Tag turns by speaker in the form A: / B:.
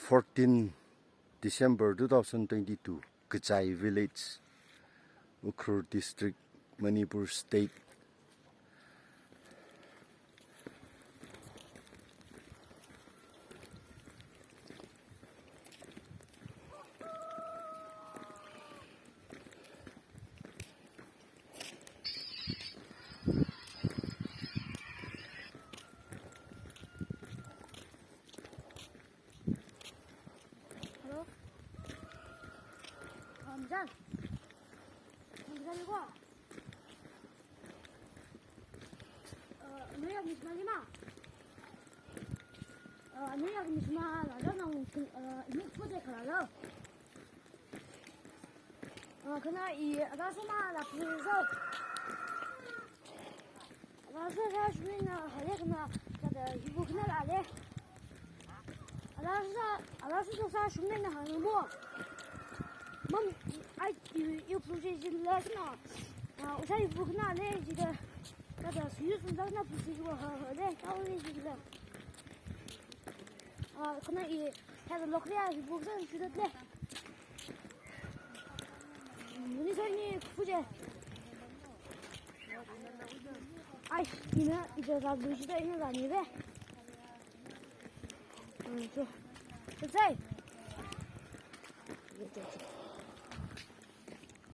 A: 14 December 2022, Kachai village, Ukhrul district, Manipur state.
B: 기다리고 너희가 무슨 마 너희가 무슨 마 나는 이거 포제 가라 그나 이 아가소마 나 부서 아가소가 주인나 하래 그나 나다 이거 그날 알래 아가소가 주인나 하는 뭐 Mom, you project in Lasna. I say, you can not let you got a use and does not proceed with her. How is it? Can I have a look there? You books and should have left. When is only Fuji? I, you know, it's a bullshit in the Kachai.